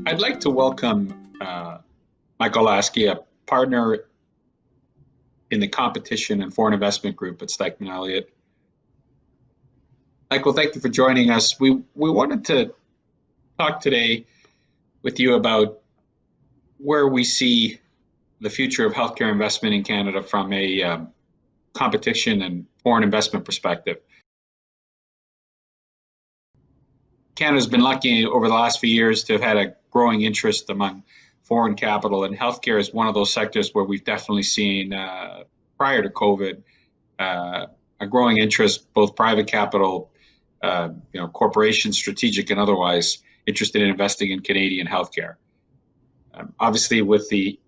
I'd like to welcome Michael Lasky, a partner in the competition and foreign investment group at Stikeman Elliott. Michael, thank you for joining us. We wanted to talk today with you about where we see the future of healthcare investment in Canada from a competition and foreign investment perspective. Canada's been lucky over the last few years to have had a growing interest among foreign capital, and healthcare is one of those sectors where we've definitely seen, prior to COVID, a growing interest, both private capital, corporations, strategic and otherwise, interested in investing in Canadian healthcare. Obviously, with the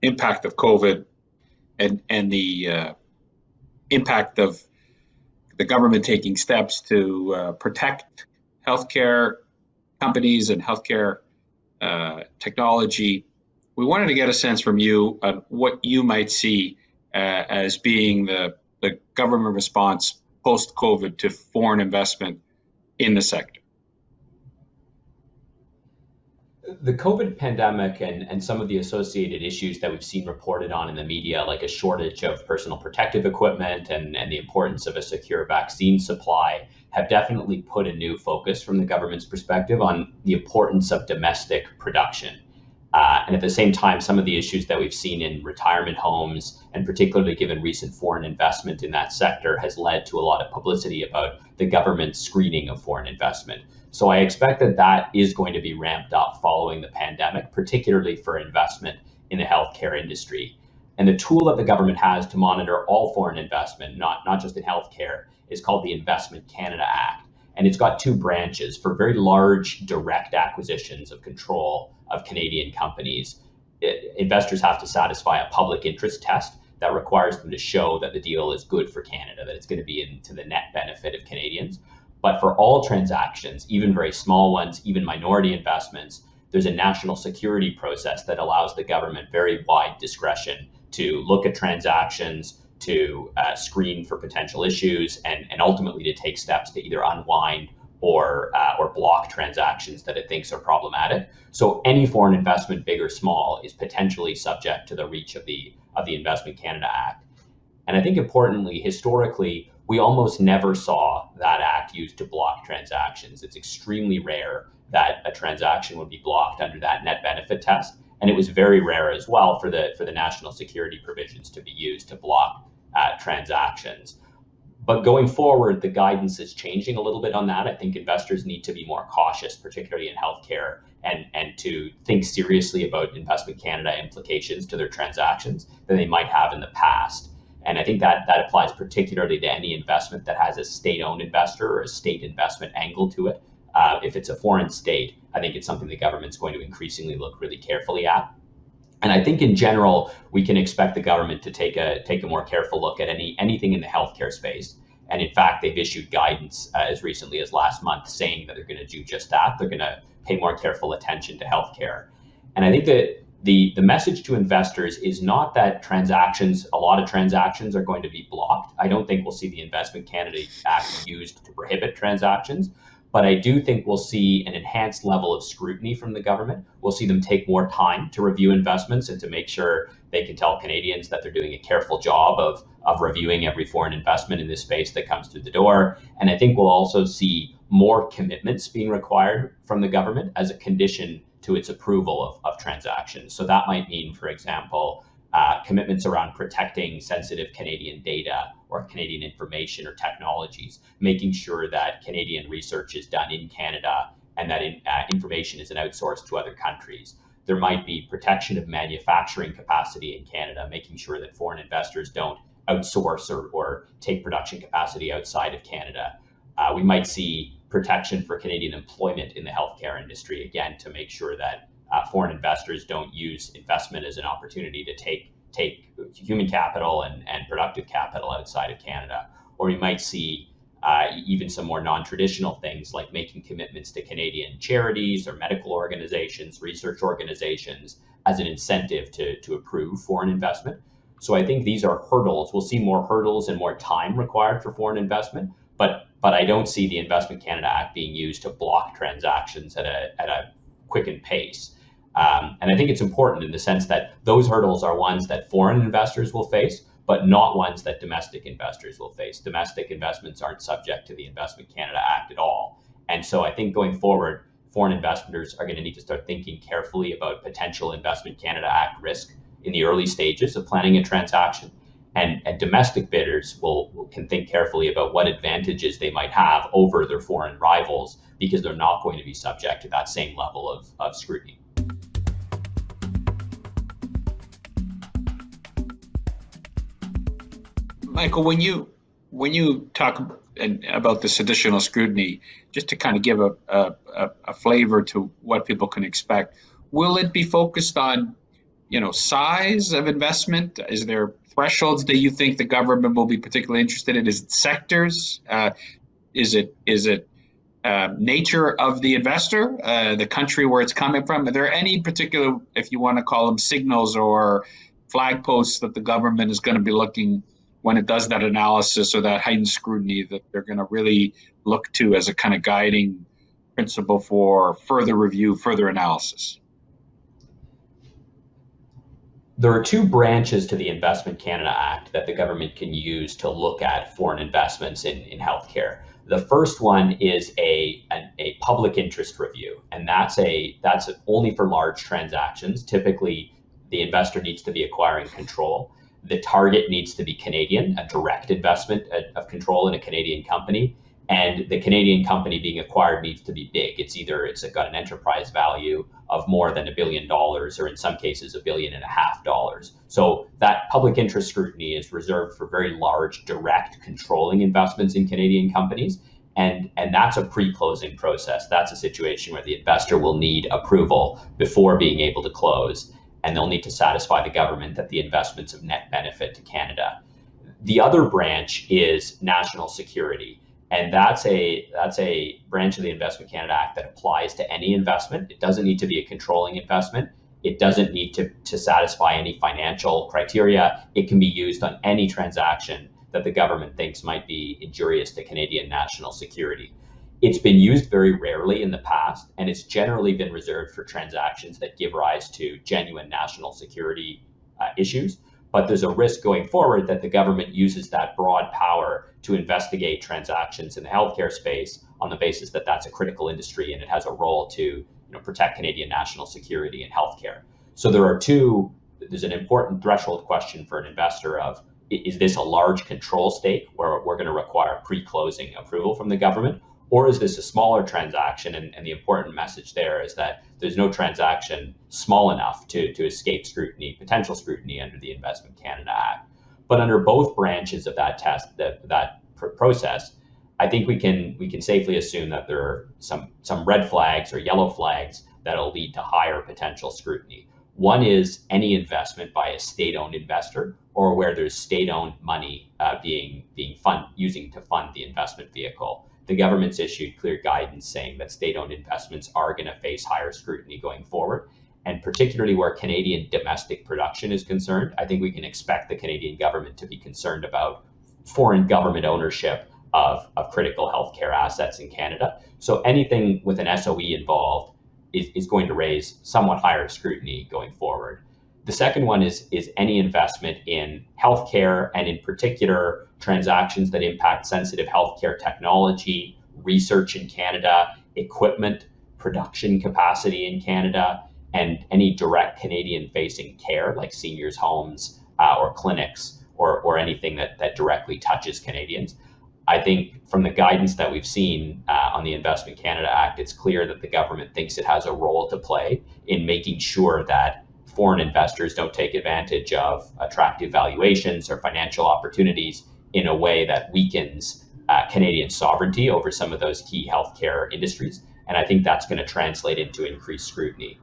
impact of COVID and the impact of the government taking steps to protect healthcare companies and healthcare technology, we wanted to get a sense from you on what you might see as being the government response post-COVID to foreign investment in the sector. The COVID pandemic and some of the associated issues that we've seen reported on in the media, like a shortage of personal protective equipment and the importance of a secure vaccine supply, have definitely put a new focus from the government's perspective on the importance of domestic production. And at the same time, some of the issues that we've seen in retirement homes, and particularly given recent foreign investment in that sector, has led to a lot of publicity about the government's screening of foreign investment. So I expect that is going to be ramped up following the pandemic, particularly for investment in the healthcare industry. And the tool that the government has to monitor all foreign investment, not just in healthcare, is called the Investment Canada Act. And it's got two branches for very large direct acquisitions of control of Canadian companies. Investors have to satisfy a public interest test that requires them to show that the deal is good for Canada, that it's going to be to the net benefit of Canadians. But for all transactions, even very small ones, even minority investments, there's a national security process that allows the government very wide discretion to look at transactions, to screen for potential issues, and ultimately to take steps to either unwind or block transactions that it thinks are problematic. So any foreign investment, big or small, is potentially subject to the reach of the Investment Canada Act. And I think importantly, historically, we almost never saw that act used to block transactions. It's extremely rare that a transaction would be blocked under that net benefit test. And it was very rare as well for the national security provisions to be used to block transactions. But going forward, the guidance is changing a little bit on that. I think investors need to be more cautious, particularly in healthcare, and to think seriously about Investment Canada implications to their transactions than they might have in the past. And I think that applies particularly to any investment that has a state-owned investor or a state investment angle to it. If it's a foreign state, I think it's something the government's going to increasingly look really carefully at. And I think in general, we can expect the government to take a more careful look at anything in the healthcare space. And in fact, they've issued guidance as recently as last month saying that they're going to do just that. They're going to pay more careful attention to healthcare. And I think that the message to investors is not that a lot of transactions are going to be blocked. I don't think we'll see the Investment Canada Act used to prohibit transactions. But I do think we'll see an enhanced level of scrutiny from the government. We'll see them take more time to review investments and to make sure they can tell Canadians that they're doing a careful job of reviewing every foreign investment in this space that comes through the door. And I think we'll also see more commitments being required from the government as a condition to its approval of transactions. So that might mean, for example, commitments around protecting sensitive Canadian data or Canadian information or technologies, making sure that Canadian research is done in Canada and that information isn't outsourced to other countries. There might be protection of manufacturing capacity in Canada, making sure that foreign investors don't outsource or take production capacity outside of Canada. We might see protection for Canadian employment in the healthcare industry, again, to make sure that foreign investors don't use investment as an opportunity to take human capital and productive capital outside of Canada. Or you might see even some more non-traditional things like making commitments to Canadian charities or medical organizations, research organizations as an incentive to approve foreign investment. So I think these are hurdles. We'll see more hurdles and more time required for foreign investment, but I don't see the Investment Canada Act being used to block transactions at a quicken pace. And I think it's important in the sense that those hurdles are ones that foreign investors will face, but not ones that domestic investors will face. Domestic investments aren't subject to the Investment Canada Act at all. And so I think going forward, foreign investors are going to need to start thinking carefully about potential Investment Canada Act risk in the early stages of planning a transaction. And domestic bidders can think carefully about what advantages they might have over their foreign rivals, because they're not going to be subject to that same level of scrutiny. Michael, when you talk about this additional scrutiny, just to kind of give a flavor to what people can expect, will it be focused on, size of investment? Is there thresholds that you think the government will be particularly interested in? Is it sectors? Is it nature of the investor, the country where it's coming from? Are there any particular, if you want to call them, signals or flag posts that the government is going to be looking when it does that analysis or that heightened scrutiny that they're going to really look to as a kind of guiding principle for further review, further analysis? There are two branches to the Investment Canada Act that the government can use to look at foreign investments in healthcare. The first one is a public interest review, and that's only for large transactions. Typically, the investor needs to be acquiring control. The target needs to be Canadian, a direct investment of control in a Canadian company. And the Canadian company being acquired needs to be big. It's got an enterprise value of more than $1 billion, or in some cases, $1.5 billion. So that public interest scrutiny is reserved for very large, direct controlling investments in Canadian companies. And that's a pre-closing process. That's a situation where the investor will need approval before being able to close, and they'll need to satisfy the government that the investment's of net benefit to Canada. The other branch is national security. And that's a branch of the Investment Canada Act that applies to any investment. It doesn't need to be a controlling investment. It doesn't need to satisfy any financial criteria. It can be used on any transaction that the government thinks might be injurious to Canadian national security. It's been used very rarely in the past, and it's generally been reserved for transactions that give rise to genuine national security issues. But there's a risk going forward that the government uses that broad power to investigate transactions in the healthcare space on the basis that that's a critical industry and it has a role to protect Canadian national security in healthcare. So there's an important threshold question for an investor of, is this a large control stake where we're going to require pre-closing approval from the government? Or is this a smaller transaction? And the important message there is that there's no transaction small enough to escape scrutiny, potential scrutiny under the Investment Canada Act. But under both branches of that process, I think we can safely assume that there are some red flags or yellow flags that'll lead to higher potential scrutiny. One is any investment by a state-owned investor, or where there's state-owned money using to fund the investment vehicle. The government's issued clear guidance saying that state-owned investments are going to face higher scrutiny going forward. And particularly where Canadian domestic production is concerned, I think we can expect the Canadian government to be concerned about foreign government ownership of critical healthcare assets in Canada. So anything with an SOE involved is going to raise somewhat higher scrutiny going forward. The second one is any investment in healthcare, and in particular, transactions that impact sensitive healthcare technology, research in Canada, equipment, production capacity in Canada, and any direct Canadian-facing care like seniors' homes or clinics or anything that directly touches Canadians. I think from the guidance that we've seen on the Investment Canada Act, it's clear that the government thinks it has a role to play in making sure that foreign investors don't take advantage of attractive valuations or financial opportunities in a way that weakens Canadian sovereignty over some of those key healthcare industries. And I think that's going to translate into increased scrutiny.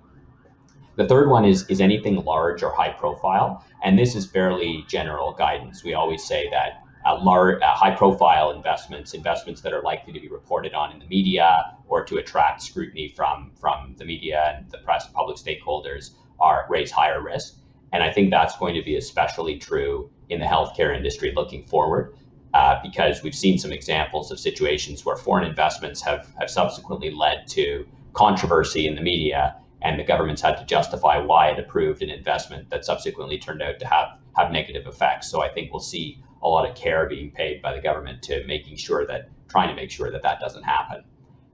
The third one is anything large or high profile. And this is fairly general guidance. We always say that high profile investments that are likely to be reported on in the media or to attract scrutiny from the media and the press, public stakeholders, raise higher risk. And I think that's going to be especially true in the healthcare industry looking forward, because we've seen some examples of situations where foreign investments have subsequently led to controversy in the media, and the government's had to justify why it approved an investment that subsequently turned out to have negative effects. So I think we'll see a lot of care being paid by the government to trying to make sure that that doesn't happen.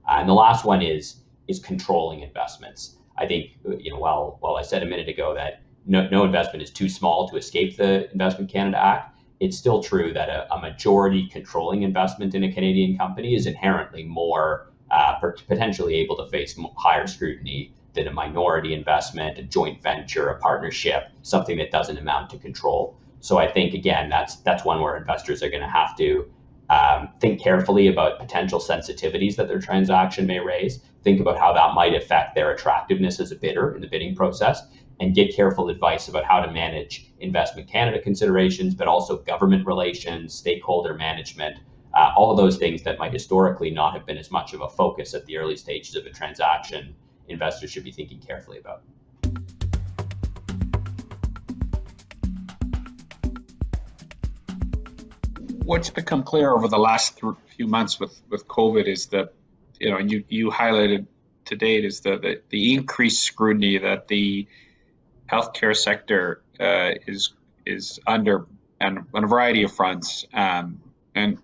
And the last one is controlling investments. I think, while I said a minute ago that no investment is too small to escape the Investment Canada Act, it's still true that a majority controlling investment in a Canadian company is inherently more potentially able to face higher scrutiny than a minority investment, a joint venture, a partnership, something that doesn't amount to control. So I think, again, that's one where investors are going to have to think carefully about potential sensitivities that their transaction may raise, think about how that might affect their attractiveness as a bidder in the bidding process, and get careful advice about how to manage Investment Canada considerations, but also government relations, stakeholder management, all of those things that might historically not have been as much of a focus at the early stages of a transaction. Investors should be thinking carefully about. What's become clear over the last few months with COVID is that, and you highlighted to date, is the increased scrutiny that the healthcare sector is under on a variety of fronts. And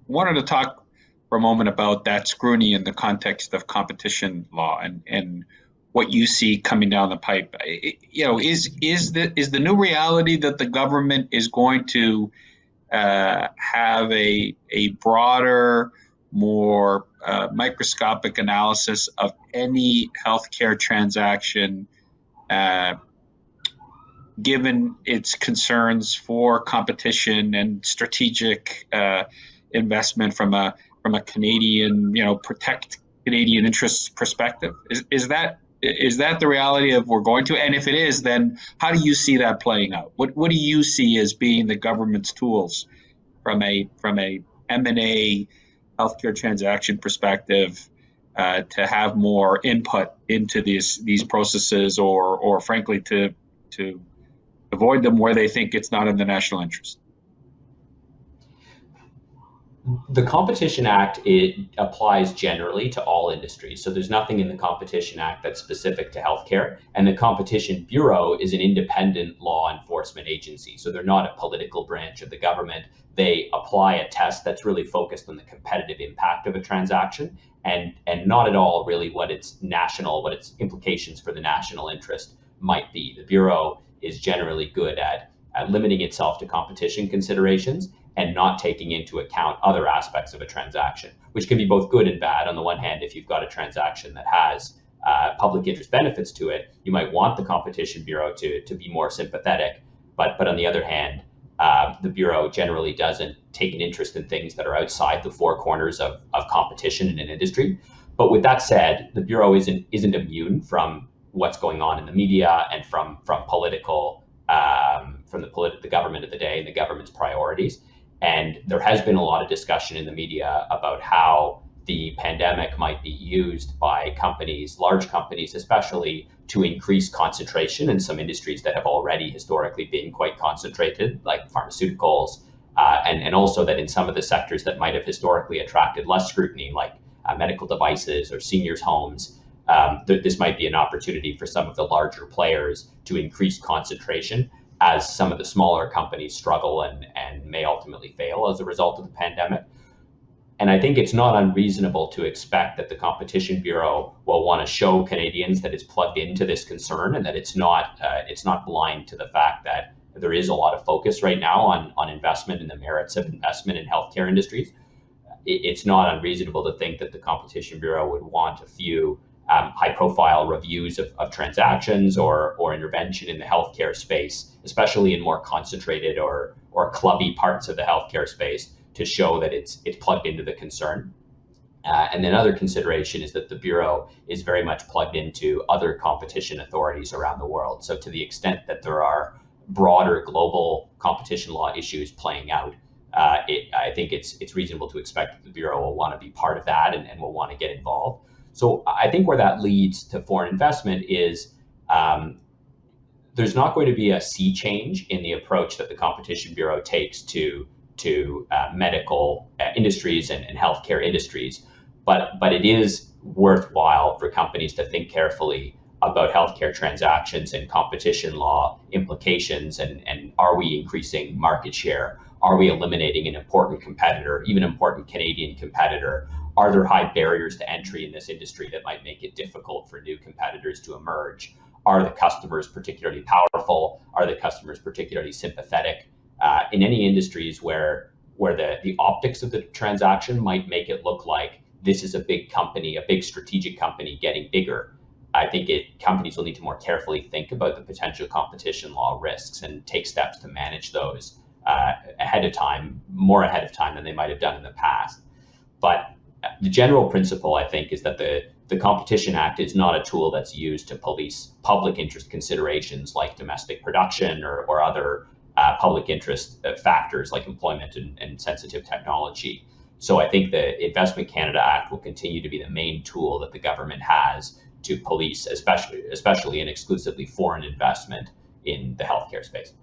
wanted to talk for a moment about that scrutiny in the context of competition law and what you see coming down the pipe. Is the new reality that the government is going to have a broader, more microscopic analysis of any healthcare transaction, given its concerns for competition and strategic investment from a Canadian, protect Canadian interests perspective? Is that the reality of we're going to? And if it is, then how do you see that playing out? What do you see as being the government's tools from a M&A healthcare transaction perspective to have more input into these processes, or frankly to avoid them where they think it's not in the national interest? The Competition Act, it applies generally to all industries. So there's nothing in the Competition Act that's specific to healthcare. And the Competition Bureau is an independent law enforcement agency. So they're not a political branch of the government. They apply a test that's really focused on the competitive impact of a transaction and not at all really what its implications for the national interest might be. The Bureau is generally good at limiting itself to competition considerations and not taking into account other aspects of a transaction, which can be both good and bad. On the one hand, if you've got a transaction that has public interest benefits to it, you might want the Competition Bureau to be more sympathetic. But on the other hand, the Bureau generally doesn't take an interest in things that are outside the four corners of competition in an industry. But with that said, the Bureau isn't immune from what's going on in the media and from the government of the day and the government's priorities. And there has been a lot of discussion in the media about how the pandemic might be used by companies, large companies especially, to increase concentration in some industries that have already historically been quite concentrated, like pharmaceuticals, and also that in some of the sectors that might have historically attracted less scrutiny, like medical devices or seniors' homes, this might be an opportunity for some of the larger players to increase concentration as some of the smaller companies struggle and may ultimately fail as a result of the pandemic. And I think it's not unreasonable to expect that the Competition Bureau will want to show Canadians that it's plugged into this concern and that it's not blind to the fact that there is a lot of focus right now on investment and the merits of investment in healthcare industries. It's not unreasonable to think that the Competition Bureau would want a few high-profile reviews of transactions or intervention in the healthcare space, especially in more concentrated or clubby parts of the healthcare space, to show that it's plugged into the concern. And then other consideration is that the Bureau is very much plugged into other competition authorities around the world. So to the extent that there are broader global competition law issues playing out, I think it's reasonable to expect that the Bureau will want to be part of that and will want to get involved. So I think where that leads to foreign investment is there's not going to be a sea change in the approach that the Competition Bureau takes to medical industries and healthcare industries, but it is worthwhile for companies to think carefully about healthcare transactions and competition law implications, and are we increasing market share? Are we eliminating an important competitor, even important Canadian competitor? Are there high barriers to entry in this industry that might make it difficult for new competitors to emerge? Are the customers particularly powerful? Are the customers particularly sympathetic? In any industries where the optics of the transaction might make it look like this is a big company, a big strategic company getting bigger, I think companies will need to more carefully think about the potential competition law risks and take steps to manage those more ahead of time than they might have done in the past. But the general principle, I think, is that the Competition Act is not a tool that's used to police public interest considerations like domestic production or other public interest factors like employment and sensitive technology. So I think the Investment Canada Act will continue to be the main tool that the government has to police, especially and exclusively foreign investment in the healthcare space.